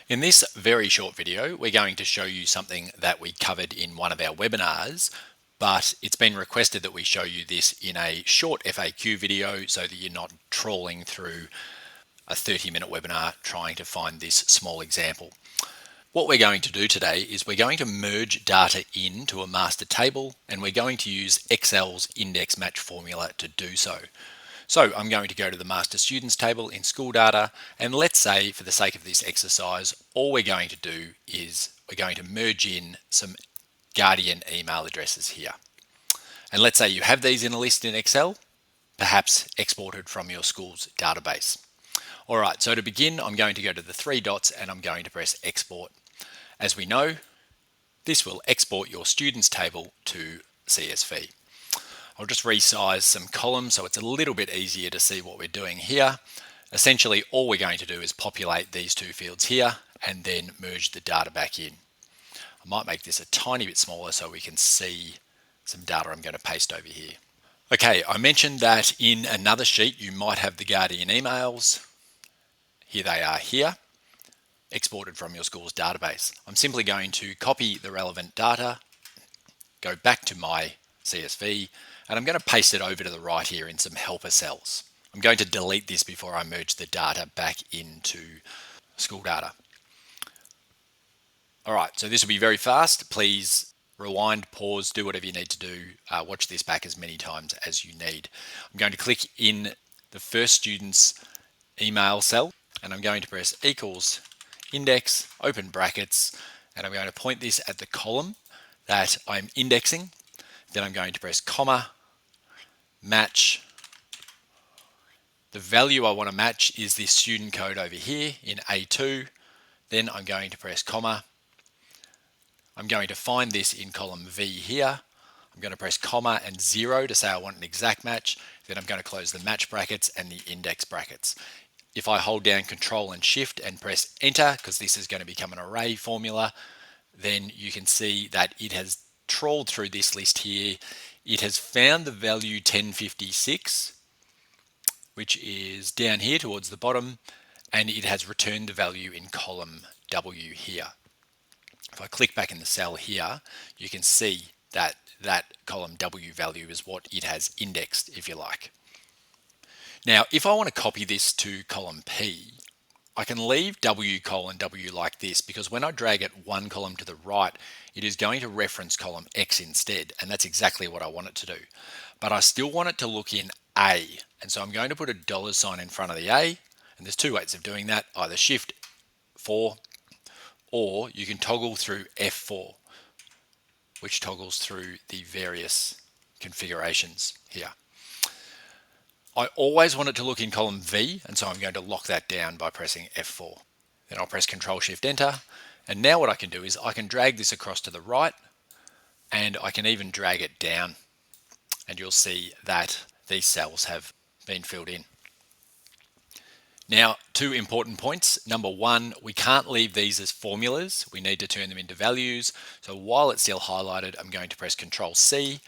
In this very short video, we're going to show you something that we covered in one of our webinars, but it's been requested that we show you this in a short FAQ video so that you're not trawling through a 30-minute webinar trying to find this small example. What we're going to do today is we're going to merge data into a master table, and we're going to use Excel's index match formula to do so. So I'm going to go to the master students table in school data, and let's say for the sake of this exercise, all we're going to do is we're going to merge in some Guardian email addresses here. And let's say you have these in a list in Excel, perhaps exported from your school's database. All right, so to begin, I'm going to go to the three dots and I'm going to press export. As we know, this will export your students table to CSV. I'll just resize some columns so it's a little bit easier to see what we're doing here. Essentially, all we're going to do is populate these two fields here and then merge the data back in. I might make this a tiny bit smaller so we can see some data I'm going to paste over here. Okay, I mentioned that in another sheet you might have the Guardian emails. Here they are here, exported from your school's database. I'm simply going to copy the relevant data, go back to my CSV, and I'm going to paste it over to the right here in some helper cells. I'm going to delete this before I merge the data back into school data. All right, so this will be very fast. Please rewind, pause, do whatever you need to do. Watch this back as many times as you need. I'm going to click in the first student's email cell, and I'm going to press equals index, open brackets, and I'm going to point this at the column that I'm indexing. Then I'm going to press comma, match. The value I want to match is this student code over here in A2. Then I'm going to press comma. I'm going to find this in column V here. I'm going to press comma and 0 to say I want an exact match. Then I'm going to close the match brackets and the index brackets. If I hold down Control and Shift and press enter, because this is going to become an array formula, then you can see that it has trawled through this list here. It has found the value 1056, which is down here towards the bottom, and it has returned the value in column W here. If I click back in the cell here, you can see that that column W value is what it has indexed, if you like. Now, if I want to copy this to column P, I can leave W colon W like this, because when I drag it one column to the right, it is going to reference column X instead, and that's exactly what I want it to do. But I still want it to look in A, and so I'm going to put a $sign in front of the A, and there's two ways of doing that, either Shift 4, or you can toggle through F4, which toggles through the various configurations here. I always want it to look in column V, and so I'm going to lock that down by pressing F4. Then I'll press Control Shift Enter, and now what I can do is I can drag this across to the right, and I can even drag it down, and you'll see that these cells have been filled in. Now, two important points. Number one, we can't leave these as formulas. We need to turn them into values. So while it's still highlighted, I'm going to press Control C,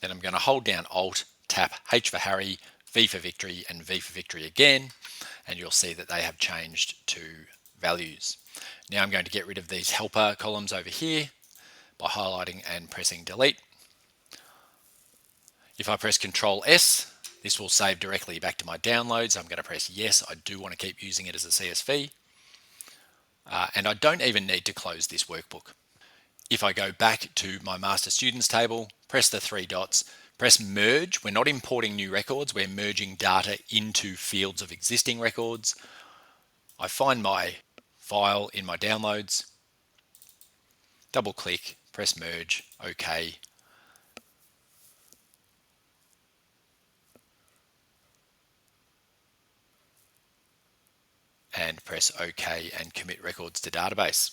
then I'm going to hold down Alt, tap H for Harry, V for victory, and V for victory again, and you'll see that they have changed to values. Now I'm going to get rid of these helper columns over here by highlighting and pressing delete. If I press Control S, this will save directly back to my downloads. I'm going to press yes, I do want to keep using it as a CSV. And I don't even need to close this workbook. If I go back to my master students table, press the three dots, press merge. We're not importing new records, we're merging data into fields of existing records. I find my file in my downloads, double click, press merge, OK. And press OK and commit records to database.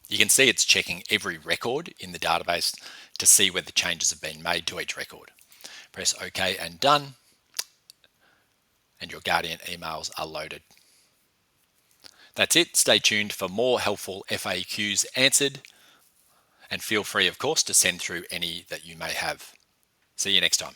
You can see it's checking every record in the database to see whether changes have been made to each record. Press OK and done, and your Guardian emails are loaded. That's it. Stay tuned for more helpful FAQs answered, and feel free, of course, to send through any that you may have. See you next time.